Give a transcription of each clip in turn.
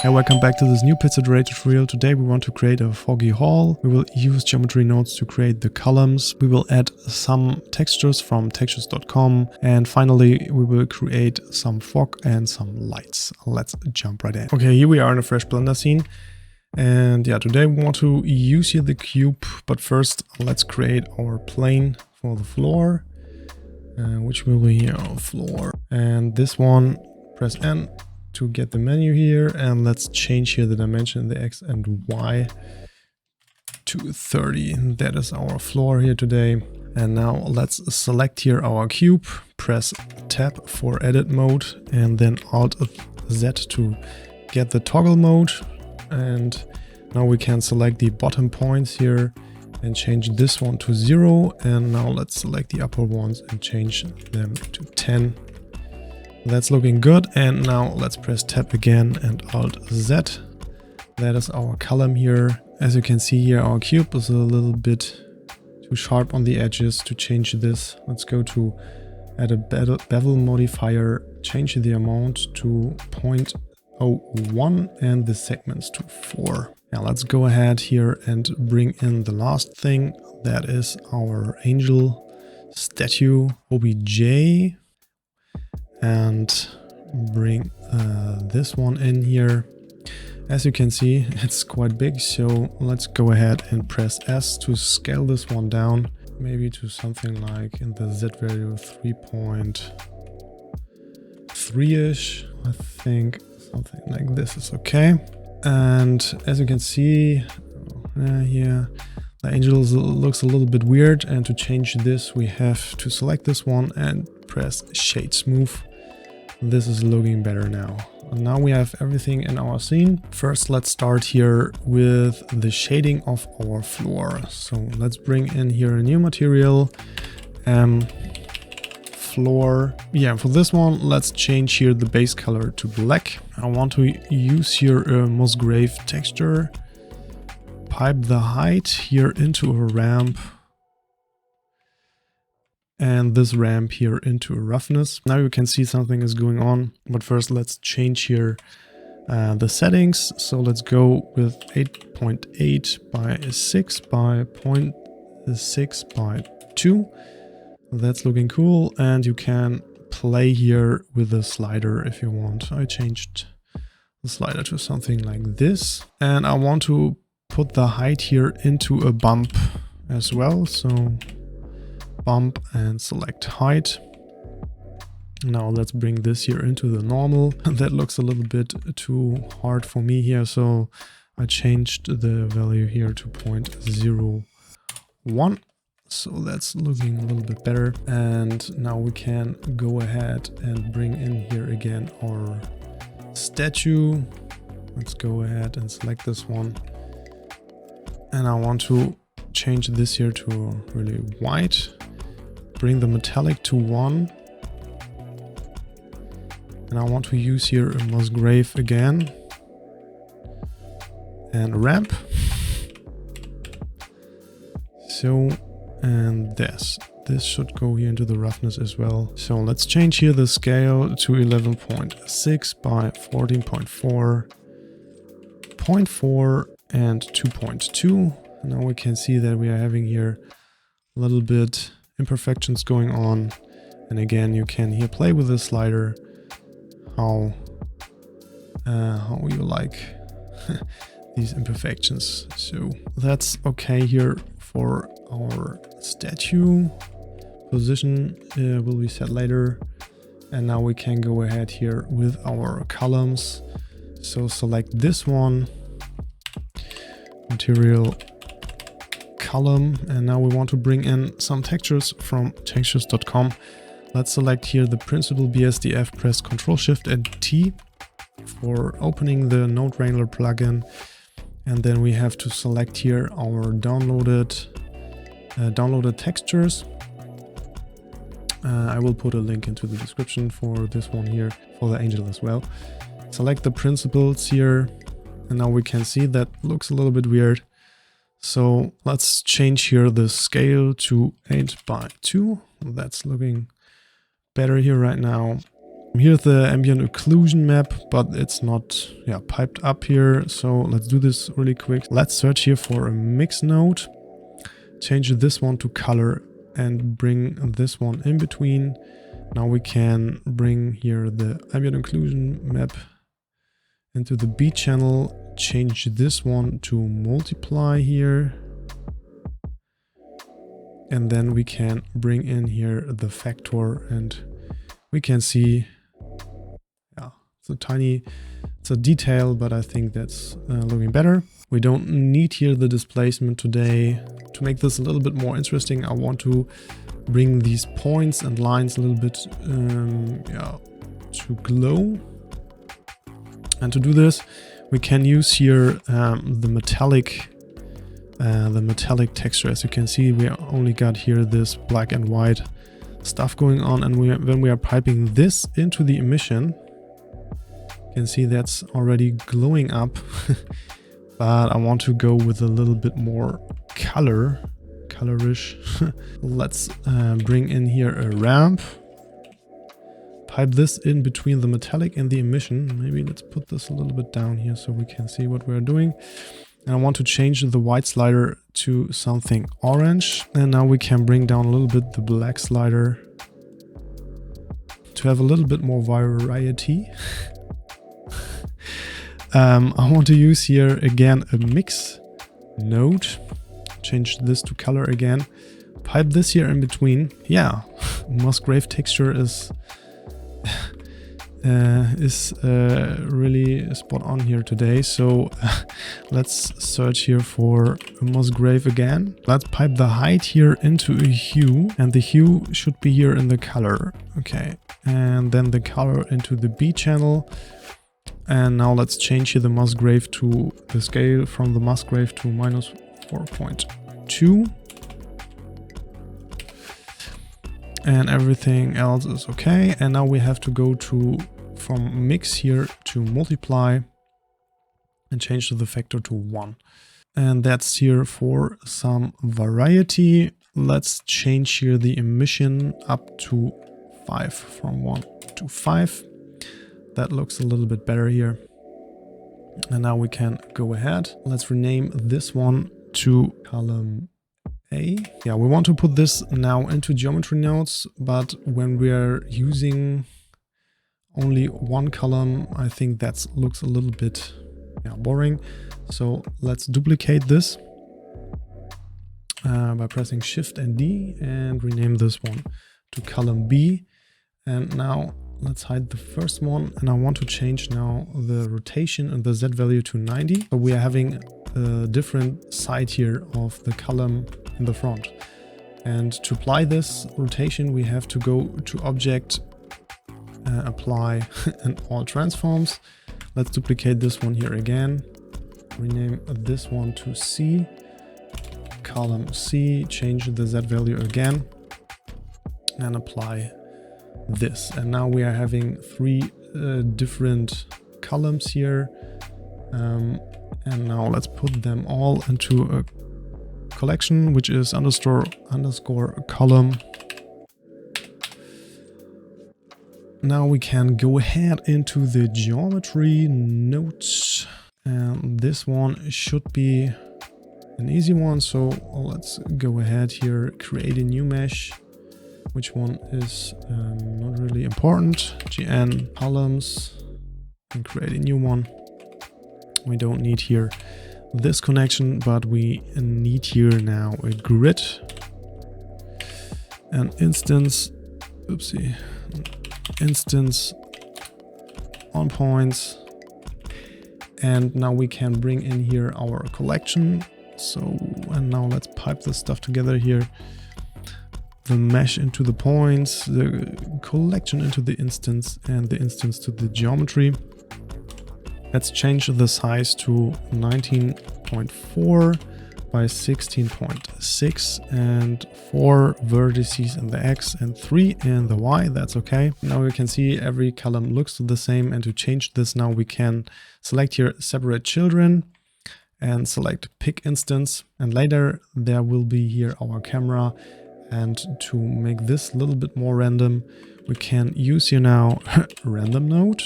Hey, welcome back to this new pixel array tutorial. Today we want to create a foggy hall. We will use geometry nodes to create the columns. We will add some textures from textures.com, and finally we will create some fog and some lights. Let's jump right in. Okay, here we are in a fresh Blender scene. And yeah, today we want to use here the cube, but first let's create our plane for the floor, which will be here on floor. And this one, press N to get the menu here, and let's change here the dimension in the X and Y to 30. That is our floor here today. And now let's select here our cube, press Tab for edit mode, and then Alt Z to get the toggle mode. And now we can select the bottom points here and change this one to 0. And now let's select the upper ones and change them to 10. That's looking good. And now let's press Tab again and Alt Z. That is our column here. As you can see here, our cube is a little bit too sharp on the edges. To change this, let's go to add a bevel modifier, change the amount to 0.01 and the segments to 4. Now let's go ahead here and bring in the last thing. That is our angel statue OBJ. And bring this one in here. As you can see, it's quite big, so let's go ahead and press S to scale this one down, maybe to something like in the Z value 3.3-ish. I think something like this is okay. And as you can see here, the angel looks a little bit weird, and to change this we have to select this one and press Shade Smooth. This is looking better now. And now we have everything in our scene. First, let's start here with the shading of our floor. So let's bring in here a new material, floor. Yeah, for this one, let's change here the base color to black. I want to use here a Musgrave texture. Pipe the height here into a ramp, and this ramp here into a roughness. Now you can see something is going on, but first let's change here the settings. So let's go with 8.8 by 6 by 0.6 by 2. That's looking cool, and you can play here with the slider if you want. I changed the slider to something like this, and I want to put the height here into a bump as well. So bump and select height. Now let's bring this here into the normal. That looks a little bit too hard for me here, so I changed the value here to 0.01. So that's looking a little bit better. And now we can go ahead and bring in here again our statue. Let's go ahead and select this one. And I want to change this here to really white. Bring the metallic to 1. And I want to use here a Musgrave again. And ramp. So, and this should go here into the roughness as well. So let's change here the scale to 11.6 by 14.4, 0.4 and 2.2. Now we can see that we are having here a little bit imperfections going on, and again you can here play with the slider how you like these imperfections. So that's okay here for our statue. Position will be set later. And now we can go ahead here with our columns. So select this one, material column, and now we want to bring in some textures from textures.com. Let's select here the principal BSDF, press Ctrl Shift and T for opening the Node Wrangler plugin, and then we have to select here our downloaded textures. I will put a link into the description for this one here for the angel as well. Select the principles here, and now we can see that looks a little bit weird. So let's change here the scale to 8 by 2. That's looking better here right now. Here's the ambient occlusion map, but it's not piped up here. So let's do this really quick. Let's search here for a mix node, change this one to color and bring this one in between. Now we can bring here the ambient occlusion map into the B channel, change this one to multiply here. And then we can bring in here the factor and we can see, it's a detail, but I think that's looking better. We don't need here the displacement today. To make this a little bit more interesting, I want to bring these points and lines a little bit to glow. And to do this, we can use here the metallic texture. As you can see, we only got here this black and white stuff going on, and when we are piping this into the emission, you can see that's already glowing up. But I want to go with a little bit more colorish. Let's bring in here a ramp, pipe this in between the metallic and the emission. Maybe let's put this a little bit down here so we can see what we're doing. And I want to change the white slider to something orange. And now we can bring down a little bit the black slider to have a little bit more variety. I want to use here again a mix node, change this to color again, pipe this here in between. Yeah, Musgrave texture is really spot on here today. So let's search here for a Musgrave again. Let's pipe the height here into a hue, and the hue should be here in the color. Okay, and then the color into the B channel. And now let's change here the Musgrave to the scale from the Musgrave to -4.2. And everything else is okay. And now we have to go from mix here to multiply and change the factor to 1. And that's here for some variety. Let's change here the emission up to 5, from 1 to 5. That looks a little bit better here. And now we can go ahead. Let's rename this one to column A. Yeah, we want to put this now into geometry nodes, but when we are using only one column, I think that looks a little bit boring. So let's duplicate this by pressing Shift and D and rename this one to column B. And now let's hide the first one, and I want to change now the rotation and the Z value to 90. So we are having a different side here of the column in the front. And to apply this rotation, we have to go to Object, Apply, and All Transforms. Let's duplicate this one here again. Rename this one to C, column C, change the Z value again, and apply this. And now we are having 3 different columns here. And now let's put them all into a collection, which is underscore column. Now we can go ahead into the geometry nodes. And this one should be an easy one. So let's go ahead here, create a new mesh. Which one is not really important. GN columns, and create a new one. We don't need here this connection, but we need here now a grid, an instance, instance on points. And now we can bring in here our collection. So, and now let's pipe this stuff together here. The mesh into the points, the collection into the instance, and the instance to the geometry. Let's change the size to 19.4 by 16.6 and 4 vertices in the X and 3 in the Y. That's okay. Now you can see every column looks the same, and to change this now we can select here separate children and select pick instance, and later there will be here our camera. And to make this a little bit more random, We can use here now random node.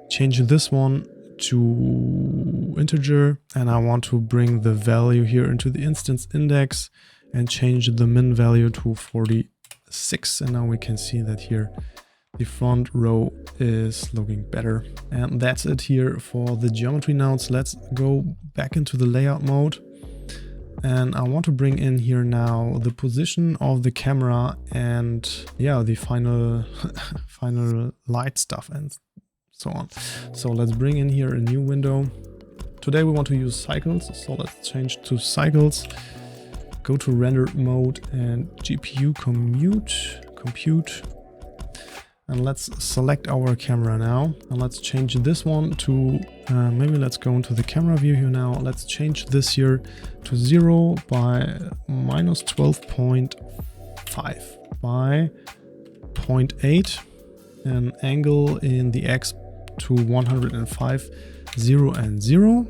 Change this one to integer, and I want to bring the value here into the instance index and change the min value to 46. And now we can see that here the front row is looking better. And that's it here for the geometry nodes. Let's go back into the layout mode. And I want to bring in here now the position of the camera and yeah, the final final light stuff and so on. So let's bring in here a new window. Today we want to use cycles, so let's change to cycles. Go to render mode and GPU compute. And let's select our camera now. And let's change this one to, maybe let's go into the camera view here now. Let's change this here to 0 by minus 12.5 by 0.8. An angle in the X to 105, 0 and 0.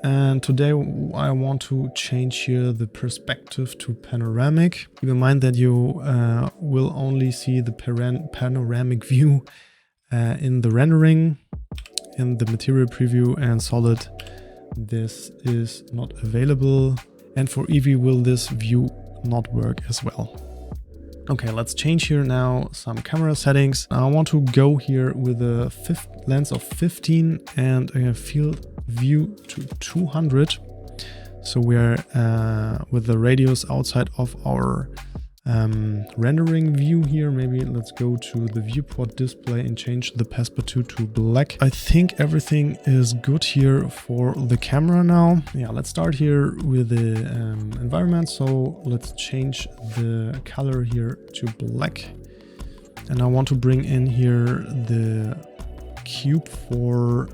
And today I want to change here the perspective to panoramic. Keep in mind that you will only see the panoramic view in the rendering, in the material preview, and solid this is not available. And for Eevee will this view not work as well. Okay, let's change here now some camera settings. I want to go here with a lens of 15 and a field view to 200. So we're with the radius outside of our rendering view here. Maybe let's go to the viewport display and change the Passepartout to black. I think everything is good here for the camera now. Yeah, let's start here with the environment. So let's change the color here to black. And I want to bring in here the cube for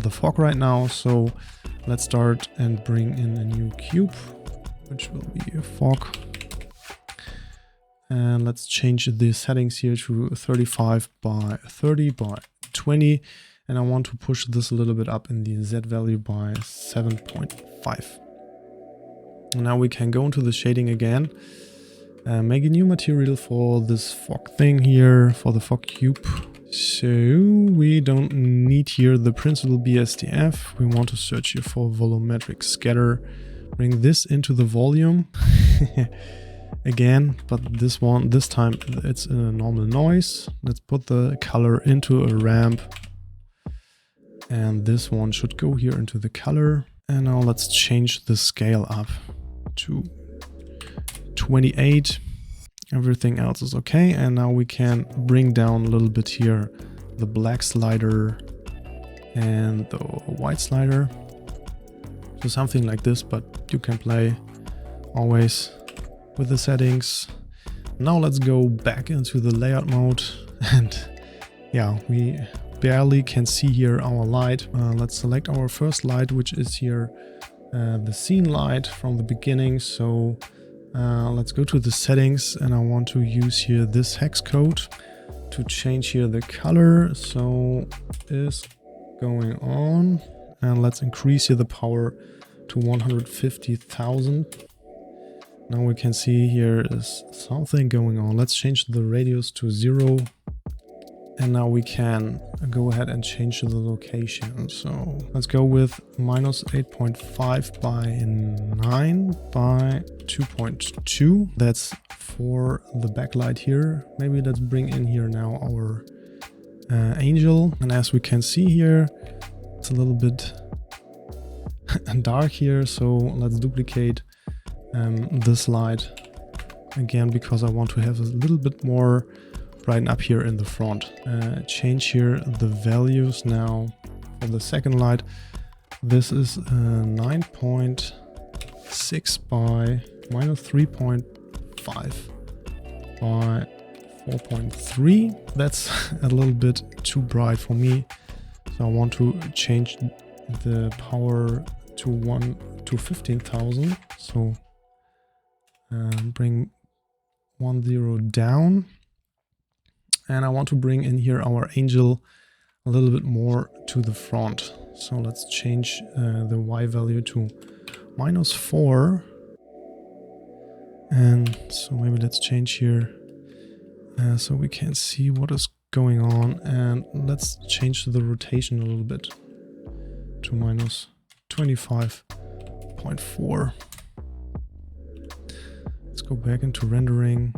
the fog right now. So let's start and bring in a new cube, which will be a fog. And let's change the settings here to 35 by 30 by 20. And I want to push this a little bit up in the Z value by 7.5. Now we can go into the shading again. Make a new material for this fog thing here, for the fog cube. So we don't need here the principal BSDF. We want to search here for volumetric scatter. Bring this into the volume. Again, but this time it's a normal noise. Let's put the color into a ramp, and this one should go here into the color. And now let's change the scale up to 28. Everything else is okay, and now we can bring down a little bit here the black slider and the white slider, so something like this, but you can play always with the settings. Now let's go back into the layout mode, and yeah, we barely can see here our light. Let's select our first light, which is here the scene light from the beginning. So let's go to the settings, and I want to use here this hex code to change here the color. So is going on, and let's increase here the power to 150,000. Now we can see here is something going on. Let's change the radius to 0. And now we can go ahead and change the location. So let's go with minus 8.5 by 9 by 2.2. That's for the backlight here. Maybe let's bring in here now our angel. And as we can see here, it's a little bit dark here. So let's duplicate this light again, because I want to have a little bit more brighten up here in the front. Change here the values now for the second light. This is 9.6 by minus 3.5 by 4.3. That's a little bit too bright for me, so I want to change the power to 15,000. So bring 10 down, and I want to bring in here our angel a little bit more to the front. So let's change the Y value to -4, and so maybe let's change here so we can see what is going on. And let's change the rotation a little bit to minus 25.4. Let's go back into rendering.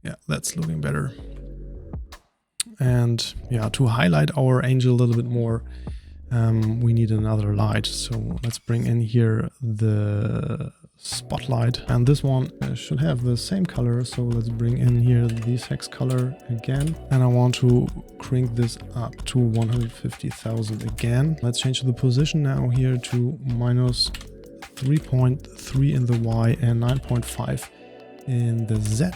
Yeah, that's looking better. And yeah, to highlight our angel a little bit more, we need another light. So let's bring in here the spotlight, and this one should have the same color. So let's bring in here the hex color again, and I want to crank this up to 150,000 again. Let's change the position now here to minus 3.3 in the Y and 9.5 in the Z.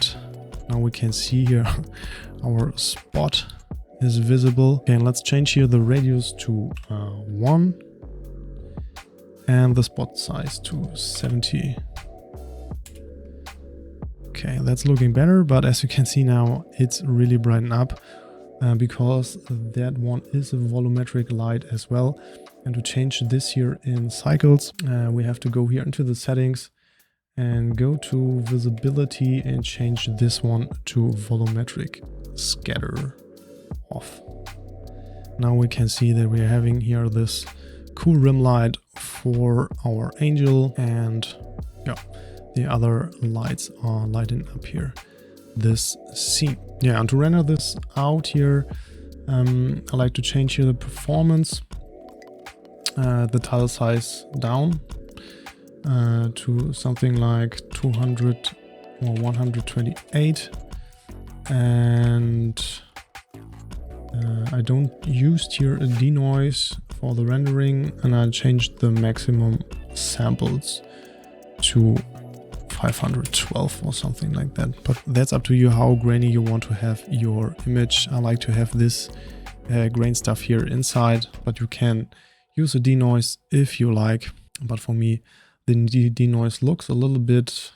Now we can see here our spot is visible. Okay, and let's change here the radius to 1 and the spot size to 70. Okay, that's looking better, but as you can see now, it's really brightened up because that one is a volumetric light as well. And to change this here in cycles, we have to go here into the settings and go to visibility and change this one to volumetric scatter off. Now we can see that we are having here this cool rim light for our angel, and yeah, the other lights are lighting up here this scene. Yeah, and to render this out here, I like to change here the performance, the tile size down to something like 200 or 128, and I don't use here a denoise for the rendering, and I changed the maximum samples to 512 or something like that. But that's up to you how grainy you want to have your image. I like to have this grain stuff here inside, but you can use a denoise if you like. But for me, the denoise looks a little bit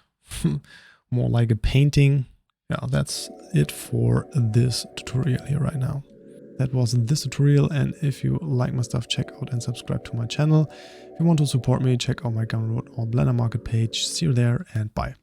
more like a painting. Yeah, that's it for this tutorial here right now. That was this tutorial, and if you like my stuff, check out and subscribe to my channel. If you want to support me, check out my Gumroad or Blender Market page. See you there, and bye.